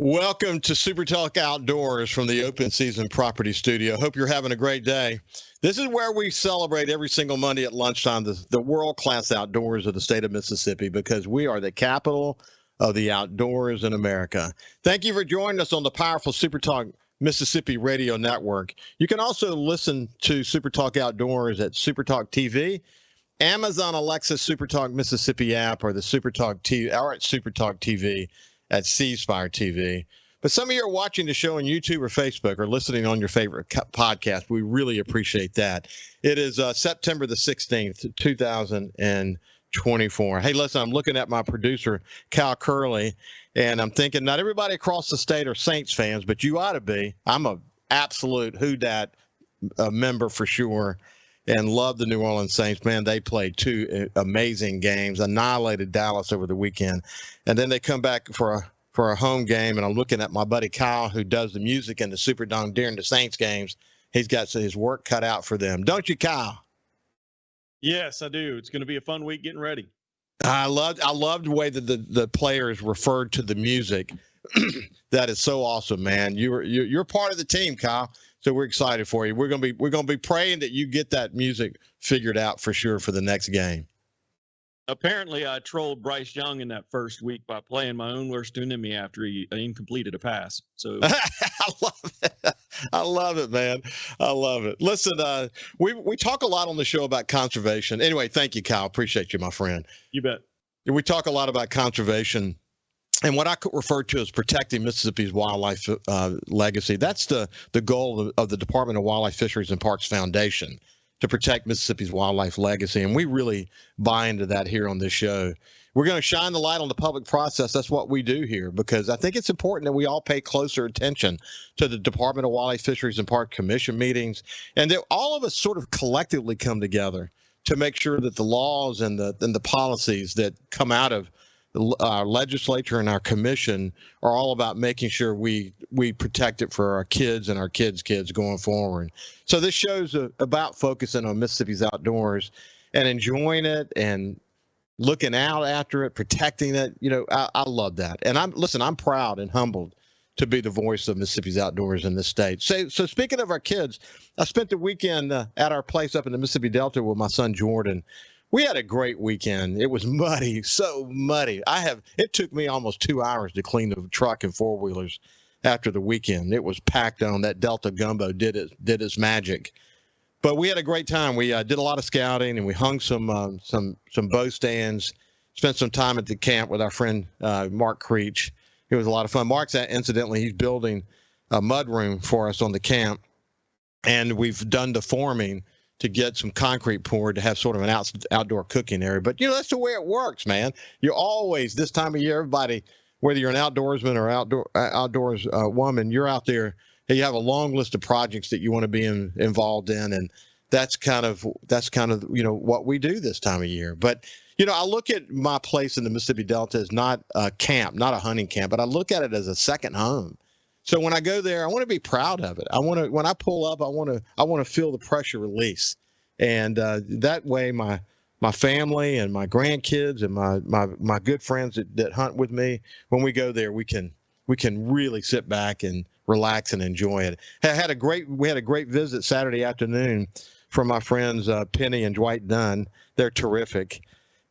Welcome to SuperTalk Outdoors from the Open Season Property Studio. Hope you're having a great day. This is where we celebrate every single Monday at lunchtime the world-class outdoors of the state of Mississippi, because we are the capital of the outdoors in America. Thank you for joining us on the powerful SuperTalk Mississippi Radio Network. You can also listen to SuperTalk Outdoors at SuperTalk TV, Amazon Alexa SuperTalk Mississippi app, or the SuperTalk TV, or at SuperTalk TV at C-Spire TV. But some of you are watching the show on YouTube or Facebook or listening on your favorite podcast. We really appreciate that. It is September the 16th, 2024. Hey, listen, I'm looking at my producer, Cal Curley, and I'm thinking not everybody across the state are Saints fans, but you ought to be. I'm an absolute Who Dat member for sure, and love the New Orleans Saints. Man, they played two amazing games, annihilated Dallas over the weekend, and then they come back for a home game, and I'm looking at my buddy Kyle, who does the music in the Superdome during the Saints games. He's got his work cut out for them. Don't you, Kyle? Yes, I do. It's going to be a fun week getting ready. I loved the way that the players referred to the music. That is so awesome, man. You're part of the team, Kyle. So we're excited for you. We're gonna be praying that you get that music figured out for sure for the next game. Apparently, I trolled Bryce Young in that first week by playing my own worst enemy after he incompleted a pass. So I love it. I love it, man. I love it. Listen, we talk a lot on the show about conservation. Anyway, thank you, Kyle. Appreciate you, my friend. You bet. We talk a lot about conservation and what I could refer to as protecting Mississippi's wildlife legacy. That's the goal of the Department of Wildlife, Fisheries, and Parks Foundation, to protect Mississippi's wildlife legacy. And we really buy into that here on this show. We're going to shine the light on the public process. That's what we do here, because I think it's important that we all pay closer attention to the Department of Wildlife, Fisheries, and Park Commission meetings, and that all of us sort of collectively come together to make sure that the laws and the policies that come out of our legislature and our commission are all about making sure we protect it for our kids and our kids' kids going forward. So this show's about focusing on Mississippi's outdoors and enjoying it and looking out after it, protecting it. You know, I love that. And I'm proud and humbled to be the voice of Mississippi's outdoors in this state. So speaking of our kids, I spent the weekend at our place up in the Mississippi Delta with my son Jordan. We had a great weekend. It was muddy, so muddy. It took me almost 2 hours to clean the truck and four-wheelers after the weekend. It was packed on. That Delta gumbo did its magic. But we had a great time. We did a lot of scouting, and we hung some bow stands, spent some time at the camp with our friend Mark Creech. It was a lot of fun. Mark's incidentally, he's building a mud room for us on the camp, and we've done the forming to get some concrete poured to have sort of an outdoor cooking area. But, that's the way it works, man. You're always, this time of year, everybody, whether you're an outdoorsman or outdoors woman, you're out there, you have a long list of projects that you want to be involved in. And that's kind of what we do this time of year. But, I look at my place in the Mississippi Delta as not a camp, not a hunting camp, but I look at it as a second home. So when I go there, I want to be proud of it. When I pull up, I want to feel the pressure release, and that way, my family and my grandkids and my good friends that hunt with me, when we go there, we can really sit back and relax and enjoy it. We had a great visit Saturday afternoon from my friends Penny and Dwight Dunn. They're terrific,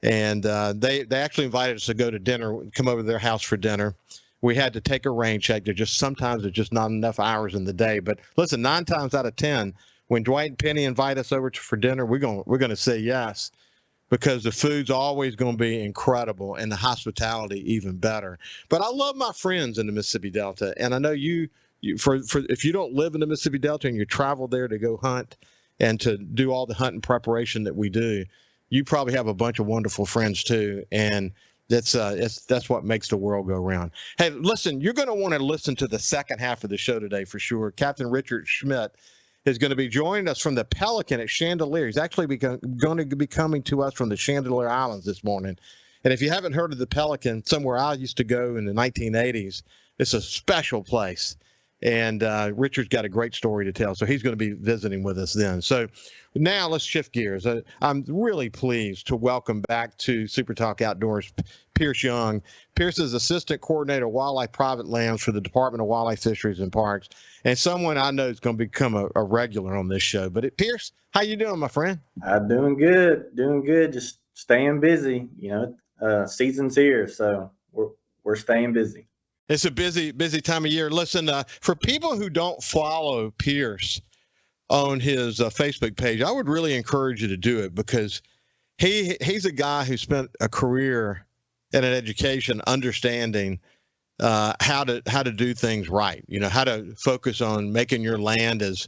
and they actually invited us to go to dinner, come over to their house for dinner. We had to take a rain check. Sometimes there's just not enough hours in the day. But listen, 9 times out of 10, when Dwight and Penny invite us over for dinner, we're going to say yes, because the food's always going to be incredible and the hospitality even better. But I love my friends in the Mississippi Delta, and I know if you don't live in the Mississippi Delta and you travel there to go hunt and to do all the hunting preparation that we do, you probably have a bunch of wonderful friends too, and that's what makes the world go round. Hey, listen, you're going to want to listen to the second half of the show today for sure. Captain Richard Schmidt is going to be joining us from the Pelican at Chandelier. He's actually going to be coming to us from the Chandelier Islands this morning. And if you haven't heard of the Pelican, somewhere I used to go in the 1980s, it's a special place. And Richard's got a great story to tell, so he's going to be visiting with us then. So now let's shift gears. I'm really pleased to welcome back to SuperTalk Outdoors Pierce Young. Pierce is Assistant Coordinator of Wildlife Private Lands for the Department of Wildlife, Fisheries, and Parks, and someone I know is going to become a regular on this show. But Pierce, how you doing, my friend? I'm doing good. Just staying busy. Season's here, so we're staying busy. It's a busy time of year. Listen, for people who don't follow Pierce on his Facebook page, I would really encourage you to do it, because he's a guy who spent a career and an education understanding how to do things right. How to focus on making your land as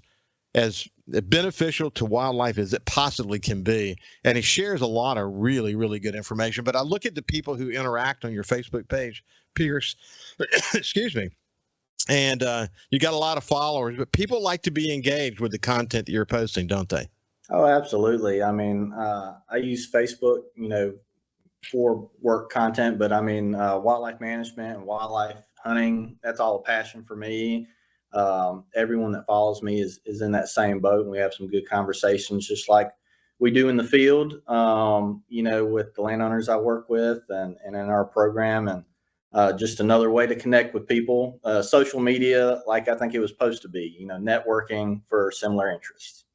beneficial to wildlife as it possibly can be. And he shares a lot of really, really good information. But I look at the people who interact on your Facebook page, Pierce, excuse me, and you got a lot of followers, but people like to be engaged with the content that you're posting, don't they? Oh, absolutely. I mean, I use Facebook, for work content, but I mean, wildlife management and wildlife hunting, that's all a passion for me. Everyone that follows me is in that same boat, and we have some good conversations, just like we do in the field, with the landowners I work with and in our program, and just another way to connect with people. Social media, like I think it was supposed to be, networking for similar interests.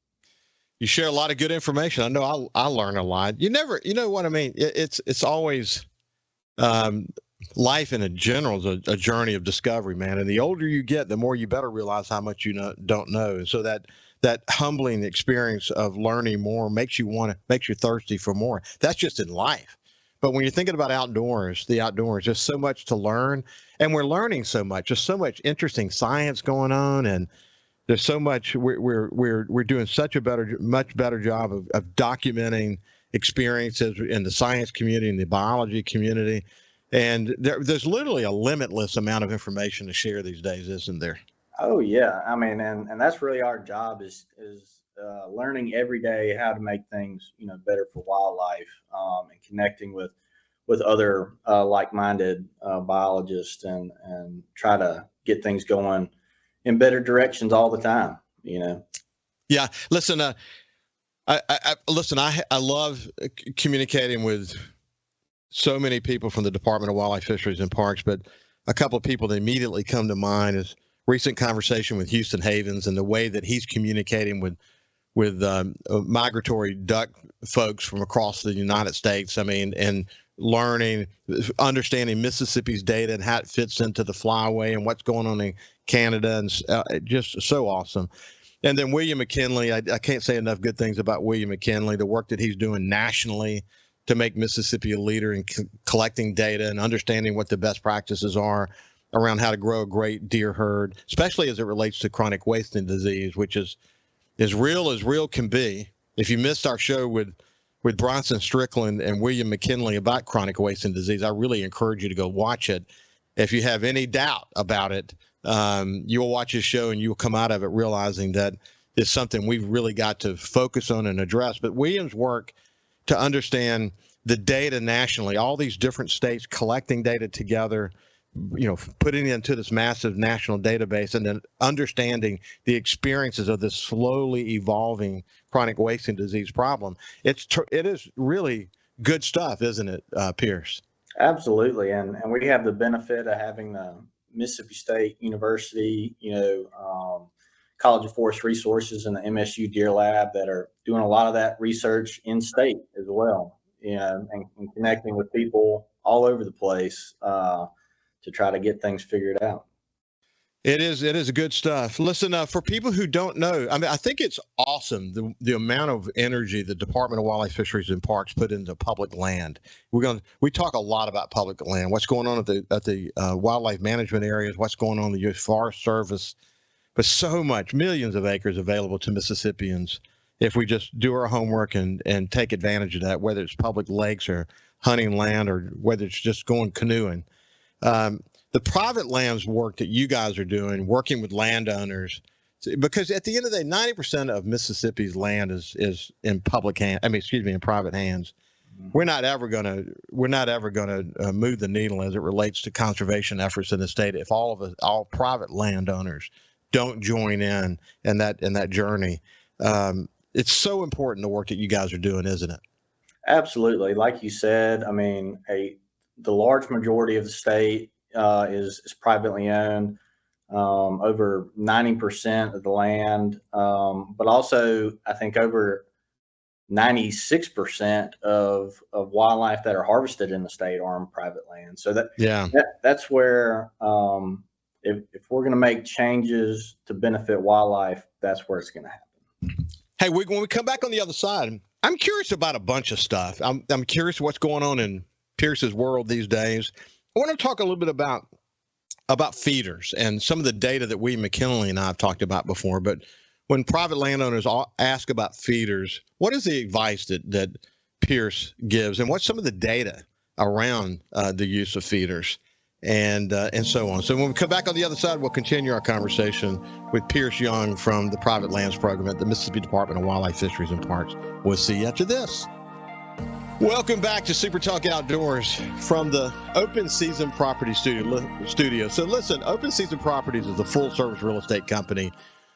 You share a lot of good information. I know I learn a lot. You know what I mean? It's always life in general is a journey of discovery, man. And the older you get, the more you better realize how much you don't know. And so that humbling experience of learning more makes you thirsty for more. That's just in life. But when you're thinking about the outdoors, there's so much to learn, and we're learning so much. There's so much interesting science going on, and there's so much. We're doing such a much better job of documenting experiences in the science community and the biology community. And there's literally a limitless amount of information to share these days, isn't there? Oh yeah, I mean, and that's really our job is learning every day how to make things better for wildlife, and connecting with other like-minded biologists, and try to get things going in better directions all the time. Yeah. Listen, I love communicating with so many people from the Department of Wildlife, Fisheries, and Parks, but a couple of people that immediately come to mind is recent conversation with Houston Havens and the way that he's communicating with migratory duck folks from across the United States. I mean, and understanding Mississippi's data and how it fits into the flyway and what's going on in Canada, and just so awesome. And then William McKinley, I can't say enough good things about William McKinley, the work that he's doing nationally to make Mississippi a leader in collecting data and understanding what the best practices are around how to grow a great deer herd, especially as it relates to chronic wasting disease, which is as real can be. If you missed our show with Bronson Strickland and William McKinley about chronic wasting disease, I really encourage you to go watch it. If you have any doubt about it, you'll watch his show and you'll come out of it realizing that it's something we've really got to focus on and address. But William's work to understand the data nationally, all these different states collecting data together, putting it into this massive national database, and then understanding the experiences of this slowly evolving chronic wasting disease problem. It is really good stuff, isn't it, Pierce? Absolutely. And we have the benefit of having the Mississippi State University, College of Forest Resources, and the MSU Deer Lab that are doing a lot of that research in state as well, and connecting with people all over the place to try to get things figured out. It is good stuff. Listen, for people who don't know, I mean, I think it's awesome the amount of energy the Department of Wildlife, Fisheries, and Parks put into public land. We talk a lot about public land, what's going on at the wildlife management areas, what's going on in the U.S. Forest Service, but so much, millions of acres available to Mississippians if we just do our homework and take advantage of that, whether it's public lakes or hunting land or whether it's just going canoeing. The private lands work that you guys are doing, working with landowners, because at the end of the day, 90% of Mississippi's land is in in private hands. we're not ever going to move the needle as it relates to conservation efforts in the state if all private landowners don't join in that journey. It's so important, the work that you guys are doing, isn't it? Absolutely. Like you said, I mean, the large majority of the state is privately owned, over 90% of the land, but also I think over 96% of wildlife that are harvested in the state are on private land. So that's where if we're going to make changes to benefit wildlife, that's where it's going to happen. Hey, when we come back on the other side, I'm curious about a bunch of stuff. I'm curious what's going on in Pierce's world these days. I want to talk a little bit about feeders and some of the data that McKinley and I have talked about before. But when private landowners ask about feeders, what is the advice that Pierce gives, and what's some of the data around the use of feeders, and so on? So when we come back on the other side, we'll continue our conversation with Pierce Young from the Private Lands Program at the Mississippi Department of Wildlife, Fisheries, and Parks. We'll see you after this. Welcome back to SuperTalk Outdoors from the Open Season Property Studio. So listen, Open Season Properties is a full-service real estate company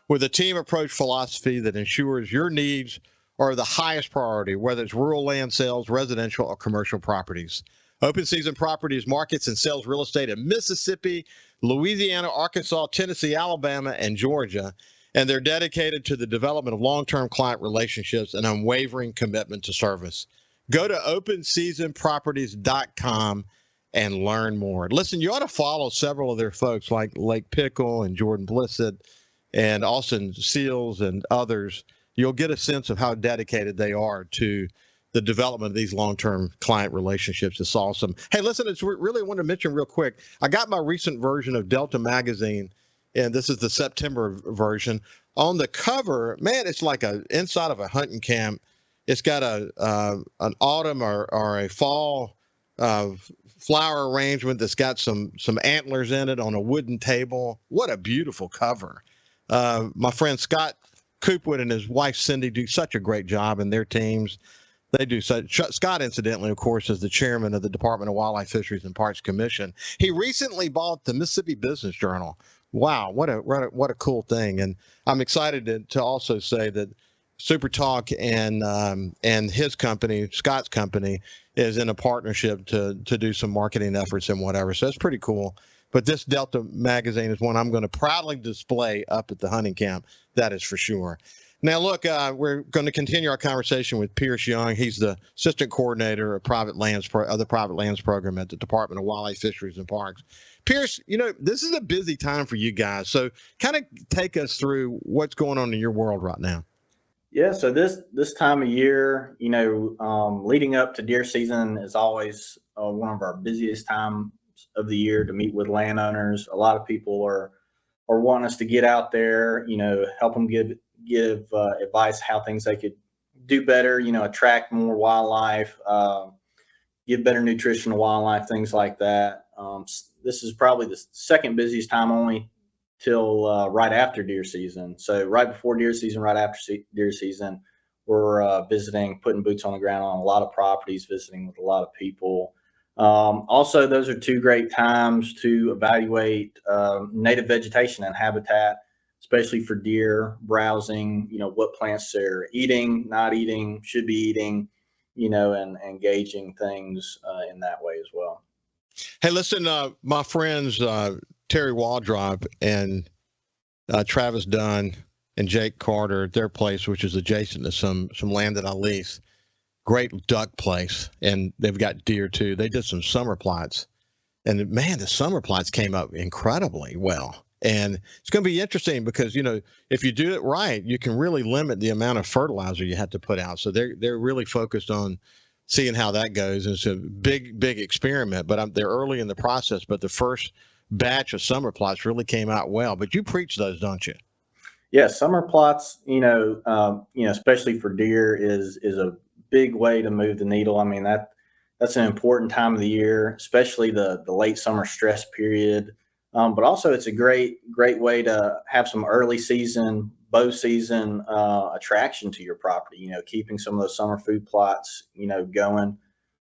with a team approach philosophy that ensures your needs are the highest priority, whether it's rural land sales, residential, or commercial properties. Open Season Properties markets and sells real estate in Mississippi, Louisiana, Arkansas, Tennessee, Alabama, and Georgia, and they're dedicated to the development of long-term client relationships and unwavering commitment to service. Go to openseasonproperties.com and learn more. Listen, you ought to follow several of their folks like Lake Pickle and Jordan Blissett and Austin Seals and others. You'll get a sense of how dedicated they are to the development of these long-term client relationships. It's awesome. Hey, listen, it's really I want to mention real quick. I got my recent version of Delta Magazine, and this is the September version. On the cover, man, it's like inside of a hunting camp. It's got an autumn or a fall flower arrangement that's got some antlers in it on a wooden table. What a beautiful cover. My friend Scott Coopwood and his wife Cindy do such a great job, and their teams. They do such. Scott, incidentally, of course, is the chairman of the Department of Wildlife, Fisheries, and Parks Commission. He recently bought the Mississippi Business Journal. Wow, what a cool thing! And I'm excited to also say that SuperTalk and his company, Scott's company, is in a partnership to do some marketing efforts and whatever. So it's pretty cool. But this Delta magazine is one I'm going to proudly display up at the hunting camp. That is for sure. Now, look, we're going to continue our conversation with Pierce Young. He's the assistant coordinator of the Private Lands Program at the Department of Wildlife, Fisheries, and Parks. Pierce, this is a busy time for you guys. So kind of take us through what's going on in your world right now. Yeah, so this time of year, leading up to deer season is always one of our busiest times of the year to meet with landowners. A lot of people are wanting us to get out there, help them give advice how things they could do better, attract more wildlife, give better nutrition to wildlife, things like that. This is probably the second busiest time, only till right after deer season. So right before deer season, right after deer season, we're visiting, putting boots on the ground on a lot of properties, visiting with a lot of people. Also, those are two great times to evaluate native vegetation and habitat, especially for deer browsing, what plants they're eating, not eating, should be eating, and engaging things in that way as well. Hey, listen, my friends, Terry Waldrop and Travis Dunn and Jake Carter at their place, which is adjacent to some land that I lease. Great duck place, and they've got deer too. They did some summer plots, and man, the summer plots came up incredibly well. And it's going to be interesting because, if you do it right, you can really limit the amount of fertilizer you have to put out. So they're really focused on seeing how that goes. It's a big experiment, but they're early in the process. But the first batch of summer plots really came out well. But you preach those, don't you? Yeah, summer plots, especially for deer is a big way to move the needle. I mean, that's an important time of the year, especially the late summer stress period. But also it's a great way to have some early season, bow season attraction to your property, keeping some of those summer food plots, going.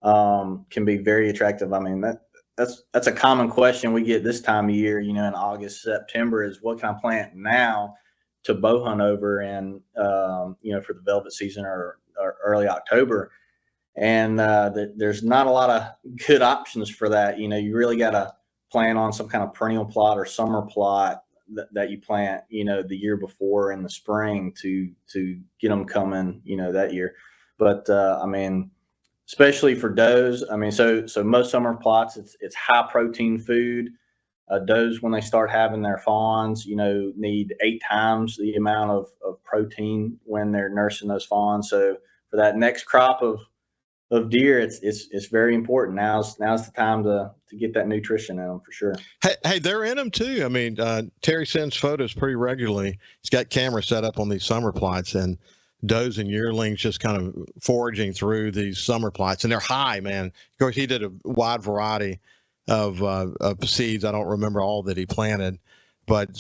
can be very attractive. I mean, that's a common question we get this time of year, in August, September, is what can I plant now to bow hunt over and, for the velvet season or early October. And there's not a lot of good options for that. You really got to plan on some kind of perennial plot or summer plot that you plant, the year before in the spring to get them coming, that year. But I mean, especially for does, I mean, so most summer plots, it's high protein food. Does, when they start having their fawns, need 8 times the amount of protein when they're nursing those fawns. So for that next crop of deer, it's very important. Now's the time to get that nutrition in them for sure. Hey, they're in them too. I mean, Terry sends photos pretty regularly. He's got cameras set up on these summer plots, and does and yearlings just kind of foraging through these summer plots, and they're high, man. Of course, he did a wide variety of seeds. I don't remember all that he planted, but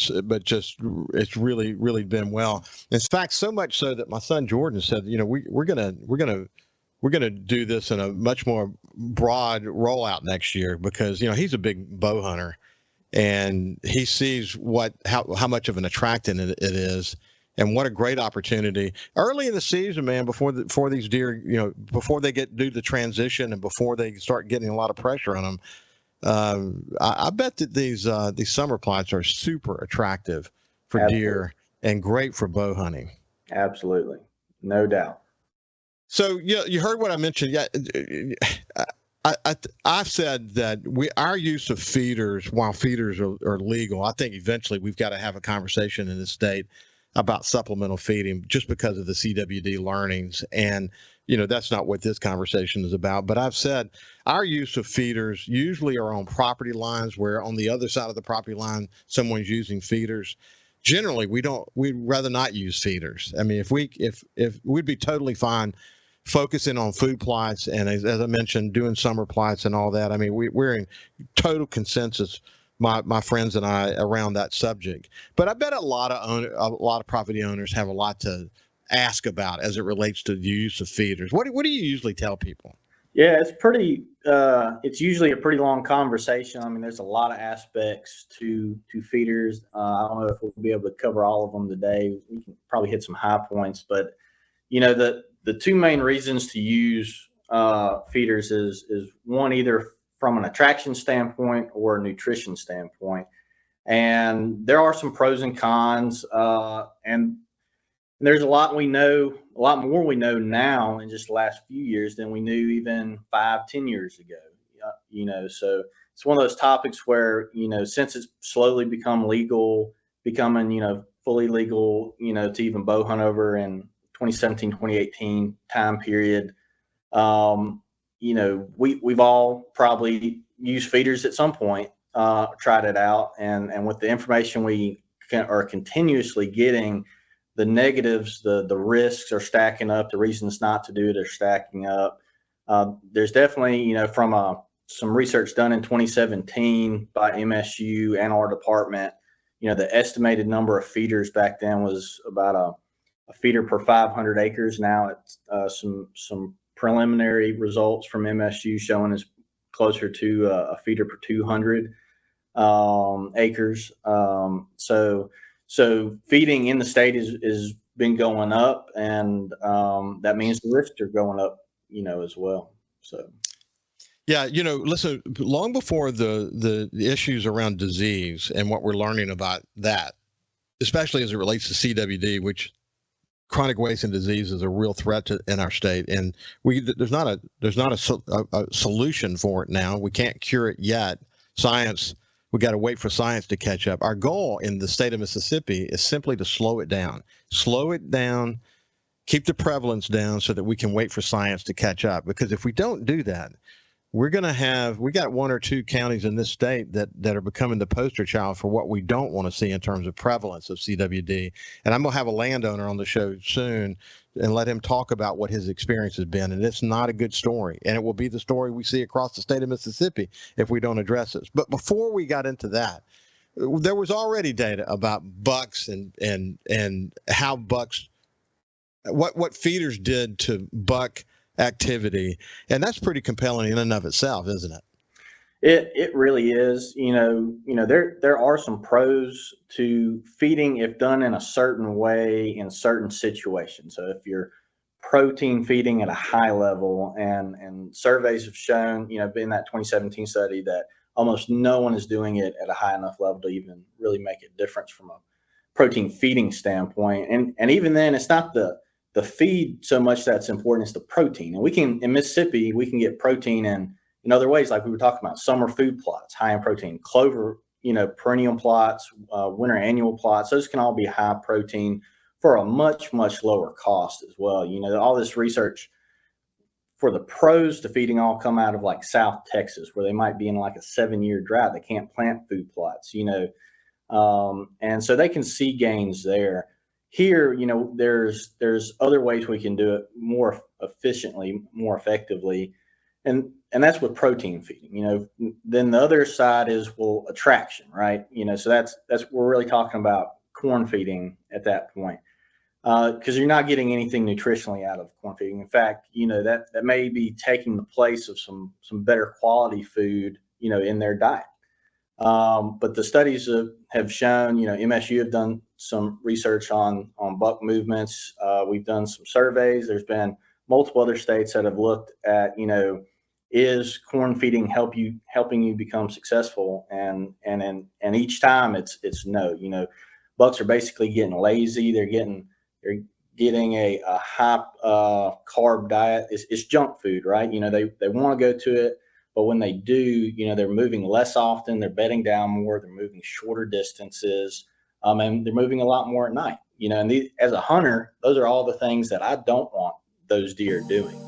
just it's really been well. In fact, so much so that my son Jordan said, we're gonna do this in a much more broad rollout next year, because he's a big bow hunter, and he sees how much of an attractant it is, and what a great opportunity early in the season, man, before these deer, before they do the transition and before they start getting a lot of pressure on them. I bet that these summer plots are super attractive for Absolutely. Deer and great for bow hunting. Absolutely, no doubt. So you heard what I mentioned. Yeah, I've said that our use of feeders, while feeders are legal, I think eventually we've got to have a conversation in this state about supplemental feeding, just because of the CWD learnings. And that's not what this conversation is about. But I've said our use of feeders usually are on property lines where on the other side of the property line someone's using feeders. Generally, we'd rather not use feeders. I mean, if we'd be totally fine focusing on food plots and, as I mentioned, doing summer plots and all that. I mean, we're in total consensus, my friends and I, around that subject. But I bet a lot of property owners have a lot to ask about as it relates to the use of feeders. What do you usually tell people? Yeah, it's usually a pretty long conversation. I mean, there's a lot of aspects to feeders. I don't know if we'll be able to cover all of them today. We can probably hit some high points, but the two main reasons to use feeders is one, either from an attraction standpoint or a nutrition standpoint. And there are some pros and cons, and there's a lot more we know now in just the last few years than we knew even 5-10 years ago. So it's one of those topics where, since it's slowly becoming fully legal, to even bow hunt over in 2017, 2018 time period, we've all probably used feeders at some point, tried it out, and with the information we are continuously getting, the negatives, the risks are stacking up. The reasons not to do it are stacking up. There's definitely, from some research done in 2017 by MSU and our department, the estimated number of feeders back then was about a feeder per 500 acres. Now it's some preliminary results from MSU showing is closer to a feeder per 200 acres. So feeding in the state is been going up, and that means the risks are going up, as well. So. Yeah, listen, long before the issues around disease and what we're learning about that, especially as it relates to CWD, which chronic wasting disease is a real threat in our state, and there's not a solution for it now. We can't cure it yet. We got to wait for science to catch up. Our goal in the state of Mississippi is simply to slow it down, keep the prevalence down so that we can wait for science to catch up. Because if we don't do that, we got 1 or 2 counties in this state that are becoming the poster child for what we don't want to see in terms of prevalence of CWD. And I'm going to have a landowner on the show soon and let him talk about what his experience has been. And it's not a good story. And it will be the story we see across the state of Mississippi if we don't address this. But before we got into that, there was already data about bucks and how bucks, what feeders did to buck activity. And that's pretty compelling in and of itself, isn't it? It really is. There are some pros to feeding if done in a certain way in certain situations. So if you're protein feeding at a high level, and surveys have shown, in that 2017 study, that almost no one is doing it at a high enough level to even really make a difference from a protein feeding standpoint. And even then, it's not the feed so much that's important, it's the protein. And in Mississippi, we can get protein in other ways, like we were talking about, summer food plots, high in protein, clover, perennial plots, winter annual plots. Those can all be high protein for a much, much lower cost as well. All this research for the pros to feeding all come out of like South Texas, where they might be in like a 7-year drought. They can't plant food plots, and so they can see gains there. Here, there's other ways we can do it more efficiently, more effectively. And that's with protein feeding. Then the other side is, attraction, right? So that's we're really talking about corn feeding at that point, because you're not getting anything nutritionally out of corn feeding. In fact, that may be taking the place of some better quality food, in their diet. But the studies have shown, MSU have done some research on buck movements. We've done some surveys. There's been multiple other states that have looked at, is corn feeding helping you become successful? And each time it's no. Bucks are basically getting lazy. They're getting a high carb diet. It's junk food, right? They want to go to it, but when they do, they're moving less often. They're bedding down more. They're moving shorter distances, and they're moving a lot more at night. And as a hunter, those are all the things that I don't want those deer doing.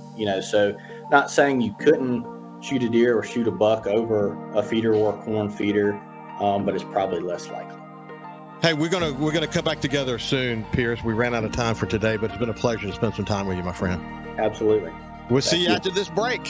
So not saying you couldn't shoot a deer or shoot a buck over a feeder or a corn feeder, but it's probably less likely. Hey, we're gonna come back together soon, Pierce. We ran out of time for today, but it's been a pleasure to spend some time with you, my friend. Absolutely. We'll see you after this break.